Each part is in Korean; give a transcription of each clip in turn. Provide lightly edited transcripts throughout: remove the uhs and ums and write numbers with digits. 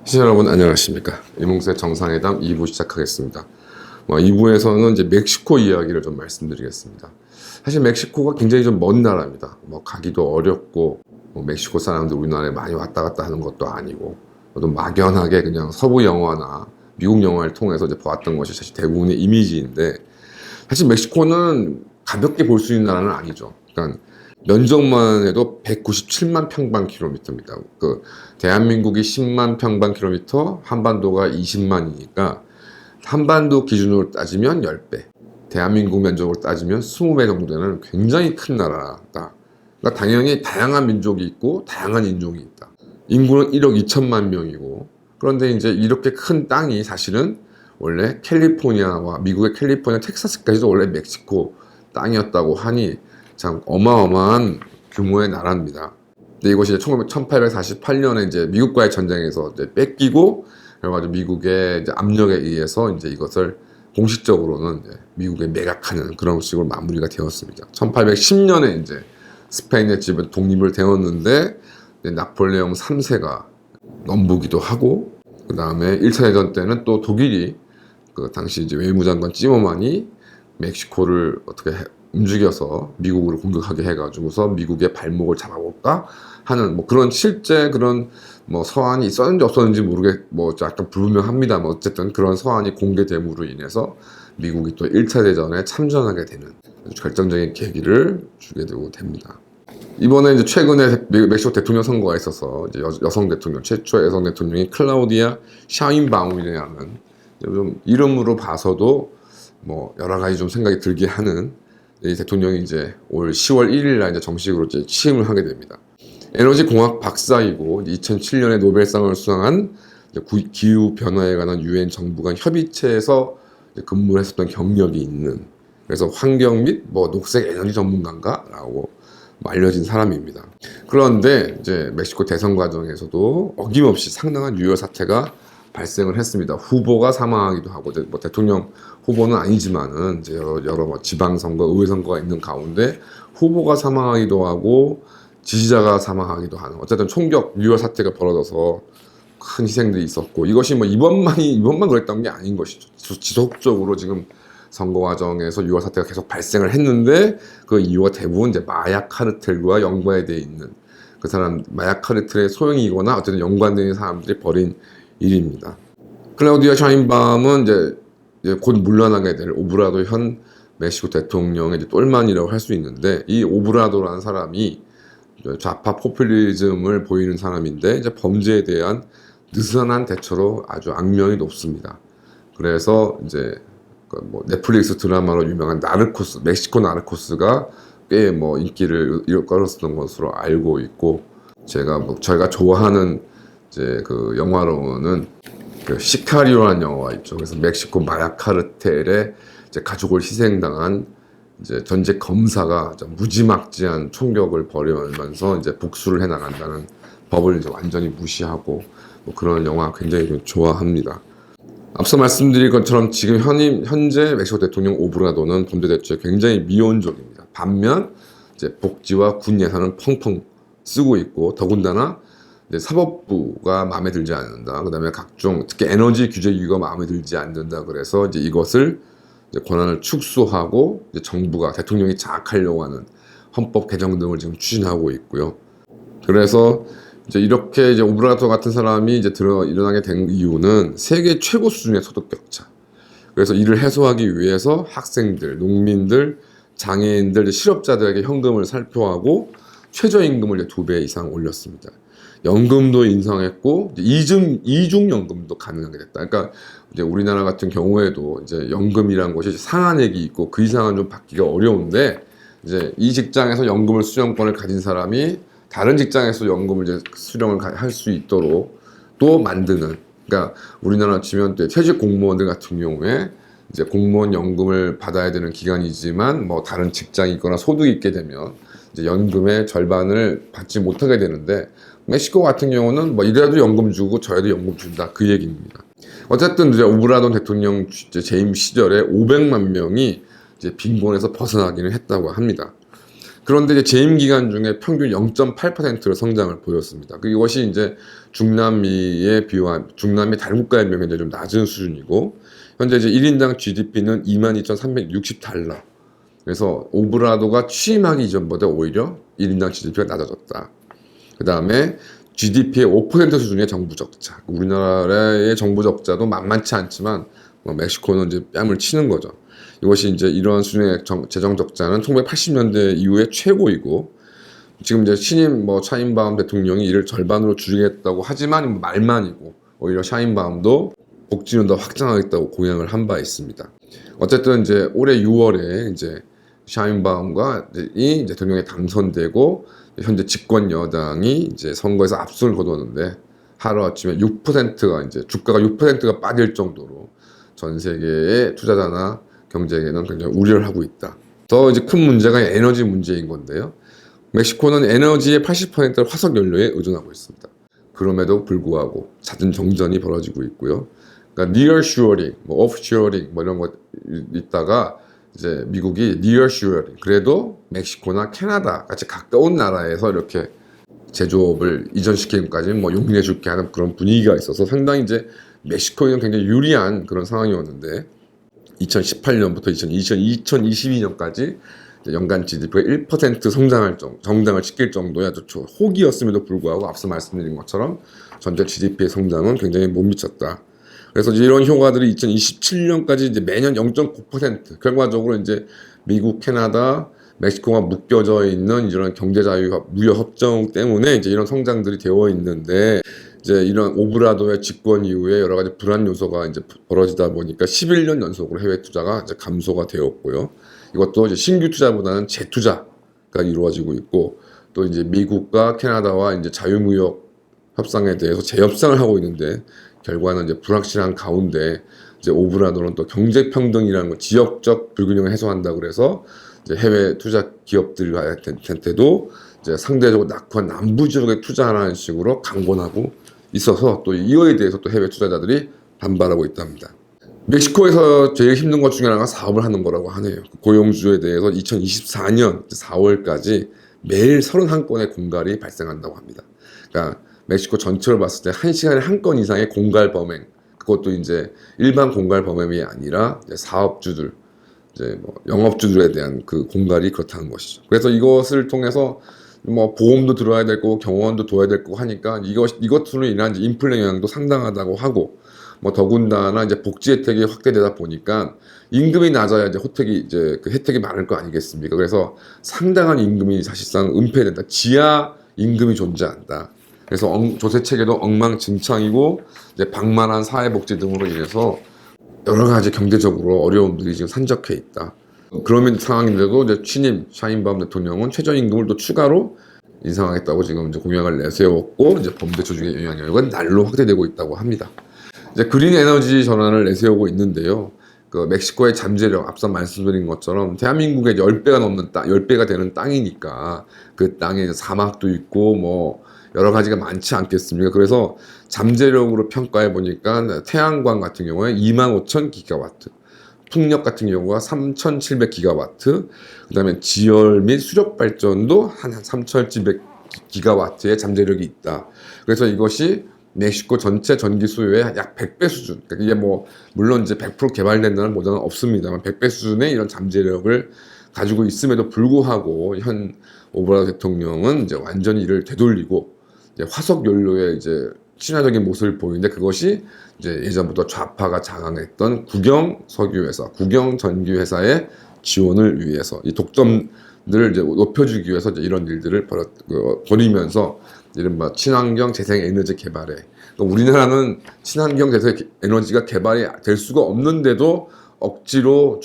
시청자 여러분 안녕하십니까. 이몽세 정상회담 2부 시작하겠습니다. 2부에서는 이제 멕시코 이야기를 좀 말씀드리겠습니다. 사실 멕시코가 굉장히 좀 먼 나라입니다. 가기도 어렵고 멕시코 사람들 우리나라에 많이 왔다 갔다 하는 것도 아니고 또 막연하게 그냥 서부 영화나 미국 영화를 통해서 이제 보았던 것이 사실 대부분의 이미지인데, 사실 멕시코는 가볍게 볼 수 있는 나라는 아니죠. 그러니까 면적만 해도 197만 평방킬로미터입니다. 대한민국이 10만 평방킬로미터, 한반도가 20만이니까 한반도 기준으로 따지면 10배, 대한민국 면적으로 따지면 20배 정도 되는 굉장히 큰 나라다. 그러니까 당연히 다양한 민족이 있고 다양한 인종이 있다. 인구는 1억 2천만 명이고, 그런데 이제 이렇게 큰 땅이 사실은 원래 캘리포니아와 미국의 캘리포니아, 텍사스까지도 원래 멕시코 땅이었다고 하니 참 어마어마한 규모의 나라입니다. 근데 이것이 1848년에 이제 미국과의 전쟁에서 이제 뺏기고, 그래가지고 미국의 이제 압력에 의해서 이제 이것을 공식적으로는 이제 미국에 매각하는 그런 식으로 마무리가 되었습니다. 1810년에 이제 스페인의 집에 독립을 되었는데, 나폴레옹 3세가 넘보기도 하고, 그 다음에 1차 대전 때는 또 독일이 당시 이제 외무장관 찌모만이 멕시코를 어떻게 움직여서 미국을 공격하게 해가지고서 미국의 발목을 잡아볼까 하는 그런 실제 그런 서한이 있었는지 없었는지 약간 불분명합니다. 어쨌든 그런 서한이 공개됨으로 인해서 미국이 또 1차 대전에 참전하게 되는 결정적인 계기를 주게 되고 됩니다. 이번에 이제 최근에 멕시코 대통령 선거가 있어서 이제 여성 대통령, 최초의 여성 대통령이 클라우디아 샤인바움이라는, 좀 이름으로 봐서도 여러 가지 좀 생각이 들게 하는 이 대통령이 이제 올 10월 1일 날 이제 정식으로 이제 취임을 하게 됩니다. 에너지 공학 박사이고 2007년에 노벨상을 수상한 기후 변화에 관한 유엔 정부 간 협의체에서 근무를 했었던 경력이 있는, 그래서 환경 및 녹색 에너지 전문가인가라고 알려진 사람입니다. 그런데 이제 멕시코 대선 과정에서도 어김없이 상당한 유혈 사태가 발생을 했습니다. 후보가 사망하기도 하고, 대통령 후보는 아니지만은 이제 여러 지방선거, 의회선거가 있는 가운데 후보가 사망하기도 하고 지지자가 사망하기도 하는, 어쨌든 총격 유혈 사태가 벌어져서 큰 희생들이 있었고, 이것이 이번만 그랬던 게 아닌 것이죠. 지속적으로 지금 선거 과정에서 유혈 사태가 계속 발생을 했는데, 그 이유가 대부분 이제 마약 카르텔과 연관되어 있는 그 사람, 마약 카르텔의 소형이거나 어쨌든 연관되는 사람들이 벌인 일입니다. 클라우디아 샤인바움은 이제 곧 물러나게 될 오브라도 현 멕시코 대통령의 이제 똘만이라고 할 수 있는데, 이 오브라도라는 사람이 좌파 포퓰리즘을 보이는 사람인데, 이제 범죄에 대한 느슨한 대처로 아주 악명이 높습니다. 그래서 이제 넷플릭스 드라마로 유명한 나르코스, 멕시코 나르코스가 꽤 인기를 끌었었던 것으로 알고 있고, 저희가 좋아하는 이제 영화로는 시카리오라는 영화가 있죠. 그래서 멕시코 마약 카르텔의 이제 가족을 희생당한 이제 전직 검사가 무지막지한 총격을 벌이면서 이제 복수를 해 나간다는 법을 이제 완전히 무시하고 그런 영화 굉장히 좀 좋아합니다. 앞서 말씀드린 것처럼 지금 현재 멕시코 대통령 오브라도는 범죄 대처에 굉장히 미온적입니다. 반면 이제 복지와 군 예산은 펑펑 쓰고 있고, 더군다나 이제 사법부가 마음에 들지 않는다. 그다음에 각종 특히 에너지 규제기구가 마음에 들지 않는다. 그래서 이제 이것을 이제 권한을 축소하고 이제 정부가, 대통령이 장악하려고 하는 헌법 개정 등을 지금 추진하고 있고요. 그래서 이제 이렇게 이제 오브라도 같은 사람이 이제 일어나게 된 이유는 세계 최고 수준의 소득 격차. 그래서 이를 해소하기 위해서 학생들, 농민들, 장애인들, 실업자들에게 현금을 살포하고 최저임금을 이제 2배 이상 올렸습니다. 연금도 인상했고 이중 연금도 가능하게 됐다. 그러니까 이제 우리나라 같은 경우에도 이제 연금이라는 것이 상한액이 있고 그 이상은 좀 받기가 어려운데, 이제 이 직장에서 연금을 수령권을 가진 사람이 다른 직장에서 연금을 이제 수령을 할 수 있도록 또 만드는, 그러니까 우리나라 치면 퇴직 공무원들 같은 경우에 이제 공무원 연금을 받아야 되는 기간이지만 다른 직장이 있거나 소득이 있게 되면 이제 연금의 절반을 받지 못하게 되는데, 멕시코 같은 경우는 이래도 연금 주고 저래도 연금 준다, 그 얘기입니다. 어쨌든 이제 오브라도 대통령 재임 시절에 500만 명이 이제 빈곤에서 벗어나기는 했다고 합니다. 그런데 이제 재임 기간 중에 평균 0.8%의 성장을 보였습니다. 이것이 이제 중남미에 비유한 중남미 다른 국가에 비하면 이제 좀 낮은 수준이고, 현재 이제 1인당 GDP는 22,360달러. 그래서 오브라도가 취임하기 이전보다 오히려 1인당 GDP가 낮아졌다. 그 다음에 GDP의 5% 수준의 정부 적자. 우리나라의 정부 적자도 만만치 않지만 멕시코는 이제 뺨을 치는 거죠. 이것이 이제 이러한 수준의 재정 적자는 1980년대 이후에 최고이고, 지금 이제 신임 샤인바움 대통령이 이를 절반으로 줄이겠다고 하지만 말만이고, 오히려 샤인바움도 복지는 더 확장하겠다고 공약을 한 바 있습니다. 어쨌든 이제 올해 6월에 이제 샤인바움과 이 대통령이 당선되고, 현재 집권 여당이 이제 선거에서 압승을 거뒀는데, 하루아침에 6%가 이제 주가가 6%가 빠질 정도로 전 세계의 투자자나 경제에는 굉장히 우려를 하고 있다. 더 이제 큰 문제가 에너지 문제인 건데요. 멕시코는 에너지의 80%를 화석 연료에 의존하고 있습니다. 그럼에도 불구하고 잦은 정전이 벌어지고 있고요. 그러니까 nearshoring, offshoring 이런 거 있다가 이제 미국이 nearshoring, 그래도 멕시코나 캐나다 같이 가까운 나라에서 이렇게 제조업을 이전시키기까지 용인해 줄게 하는 그런 분위기가 있어서 상당히 이제 멕시코에는 굉장히 유리한 그런 상황이었는데, 2018년부터 2022년까지 연간 GDP가 1% 정장을 시킬 정도의 아주 호기였음에도 불구하고 앞서 말씀드린 것처럼 전체 GDP의 성장은 굉장히 못 미쳤다. 그래서 이런 효과들이 2027년까지 이제 매년 0.9%, 결과적으로 이제 미국, 캐나다, 멕시코가 묶여져 있는 이런 경제자유 무역 협정 때문에 이제 이런 성장들이 되어 있는데, 이제 이런 오브라도의 집권 이후에 여러 가지 불안 요소가 이제 벌어지다 보니까 11년 연속으로 해외 투자가 이제 감소가 되었고요. 이것도 이제 신규 투자보다는 재투자가 이루어지고 있고, 또 이제 미국과 캐나다와 이제 자유무역 협상에 대해서 재협상을 하고 있는데, 결과는 이제 불확실한 가운데 이제 오브라도는 또 경제평등이라는 거, 지역적 불균형을 해소한다고 그래서 이제 해외 투자 기업들한테도 이제 상대적으로 낙후한 남부 지역에 투자하라는 식으로 강권하고 있어서, 또 이거에 대해서 또 해외 투자자들이 반발하고 있답니다. 멕시코에서 제일 힘든 것 중에 하나가 사업을 하는 거라고 하네요. 고용주에 대해서 2024년 4월까지 매일 31건의 공갈이 발생한다고 합니다. 그러니까 멕시코 전체를 봤을 때 1시간에 한 건 이상의 공갈 범행, 그것도 이제 일반 공갈 범행이 아니라 이제 사업주들, 이제 영업주들에 대한 그 공갈이 그렇다는 것이죠. 그래서 이것을 통해서 보험도 들어야 될 거고 경원도 둬야 될 거고 하니까 이것으로 인한 이제 인플레 영향도 상당하다고 하고, 더군다나 이제 복지 혜택이 확대되다 보니까 임금이 낮아야 이제 그 혜택이 많을 거 아니겠습니까? 그래서 상당한 임금이 사실상 은폐된다. 지하 임금이 존재한다. 그래서 조세 체계도 엉망진창이고, 이제 방만한 사회복지 등으로 인해서 여러 가지 경제적으로 어려움들이 지금 산적해 있다. 그런 상황인데도 이제 취임 샤인바움 대통령은 최저임금을 또 추가로 인상하겠다고 지금 이제 공약을 내세웠고, 이제 범죄 조직의 영향력은 날로 확대되고 있다고 합니다. 이제 그린 에너지 전환을 내세우고 있는데요. 그 멕시코의 잠재력, 앞서 말씀드린 것처럼 대한민국의 10배가 넘는 10배가 되는 땅이니까 그 땅에 사막도 있고 여러 가지가 많지 않겠습니까? 그래서 잠재력으로 평가해 보니까 태양광 같은 경우에 25,000기가와트, 풍력 같은 경우가 3,700기가와트, 그 다음에 지열 및 수력 발전도 한 3,700기가와트의 잠재력이 있다. 그래서 이것이 멕시코 전체 전기 수요의 약 100배 수준. 그러니까 이게 물론 이제 100% 개발된다는 보장은 없습니다만 100배 수준의 이런 잠재력을 가지고 있음에도 불구하고 현 오브라도 대통령은 이제 완전히 이를 되돌리고 이제 화석 연료의 이제 친화적인 모습을 보이는데, 그것이 이제 예전부터 좌파가 장악했던 국영 석유회사, 국영 전기회사의 지원을 위해서 이 독점들을 이제 높여주기 위해서 이제 이런 일들을 벌이면서 이른바 친환경 재생 에너지 개발에, 그러니까 우리나라는 친환경 재생 에너지가 개발이 될 수가 없는데도 억지로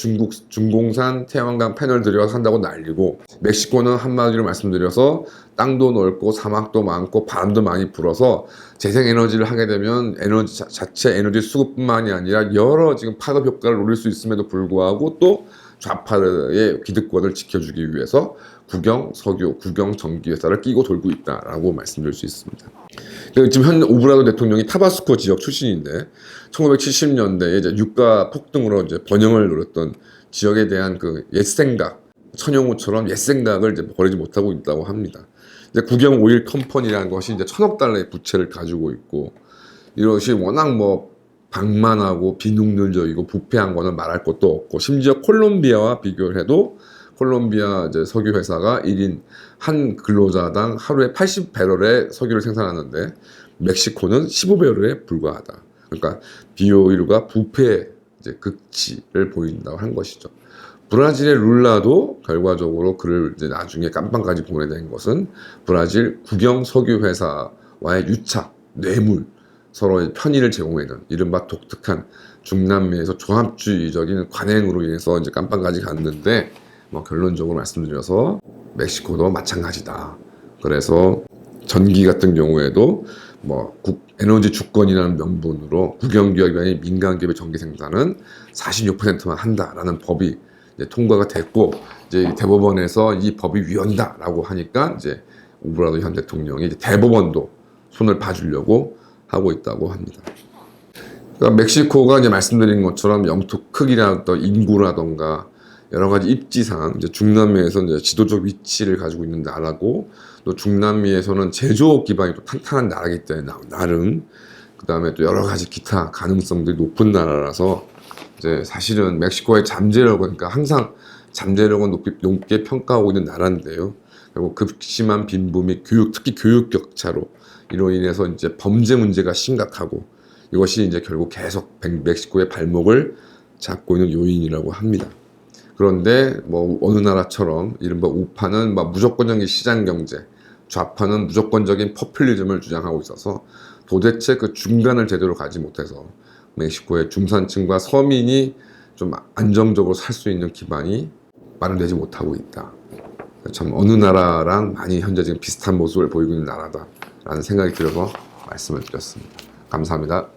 중공산 태양광 패널 들여서 한다고 난리고, 멕시코는 한마디로 말씀드려서 땅도 넓고 사막도 많고 바람도 많이 불어서 재생에너지를 하게 되면 자체 에너지 수급뿐만이 아니라 여러 지금 파급 효과를 노릴 수 있음에도 불구하고 또 좌파의 기득권을 지켜주기 위해서 국영 석유, 국영 전기회사를 끼고 돌고 있다라고 말씀드릴 수 있습니다. 지금 현 오브라도 대통령이 타바스코 지역 출신인데 1970년대에 이제 유가 폭등으로 이제 번영을 노렸던 지역에 대한 그 옛 생각, 천용호처럼 옛 생각을 이제 버리지 못하고 있다고 합니다. 이제 국영 오일 컴퍼니라는 것이 이제 1,000억 달러의 부채를 가지고 있고, 이것이 워낙 뭐 방만하고 비능률적이고 부패한 거는 말할 것도 없고, 심지어 콜롬비아와 비교를 해도 콜롬비아 이제 석유 회사가 1인 한 근로자당 하루에 80배럴의 석유를 생산하는데 멕시코는 15배럴에 불과하다. 그러니까 비오일과 부패 이제 극치를 보인다고 한 것이죠. 브라질의 룰라도 결과적으로 그를 이제 나중에 깜빵까지 보내된 것은 브라질 국영 석유 회사와의 유착, 뇌물, 서로의 편의를 제공하는 이른바 독특한 중남미에서 조합주의적인 관행으로 인해서 이제 깜빵까지 갔는데, 뭐 결론적으로 말씀드려서 멕시코도 마찬가지다. 그래서 전기 같은 경우에도 뭐 에너지 주권이라는 명분으로 국영기업이 아닌 민간기업의 전기 생산은 46%만 한다라는 법이 이제 통과가 됐고, 이제 대법원에서 이 법이 위헌다라고 하니까 이제 오브라도 현 대통령이 이제 대법원도 손을 봐주려고 하고 있다고 합니다. 그러니까 멕시코가 이제 말씀드린 것처럼 영토 크기라든가 인구라든가 여러 가지 입지상 이제 중남미에서 이제 지도적 위치를 가지고 있는 나라고, 또 중남미에서는 제조업 기반이 또 탄탄한 나라이기 때문에 나름, 그 다음에 또 여러 가지 기타 가능성들이 높은 나라라서 이제 사실은 멕시코의 잠재력은, 그러니까 항상 잠재력은 높게 평가하고 있는 나라인데요. 그리고 극심한 빈부 및 특히 교육 격차로 이로 인해서 이제 범죄 문제가 심각하고, 이것이 이제 결국 계속 멕시코의 발목을 잡고 있는 요인이라고 합니다. 그런데 뭐 어느 나라처럼 이른바 우파는 막 무조건적인 시장 경제, 좌파는 무조건적인 포퓰리즘을 주장하고 있어서 도대체 그 중간을 제대로 가지 못해서 멕시코의 중산층과 서민이 좀 안정적으로 살 수 있는 기반이 마련되지 못하고 있다. 참 어느 나라랑 많이 현재 지금 비슷한 모습을 보이고 있는 나라다라는 생각이 들어서 말씀을 드렸습니다. 감사합니다.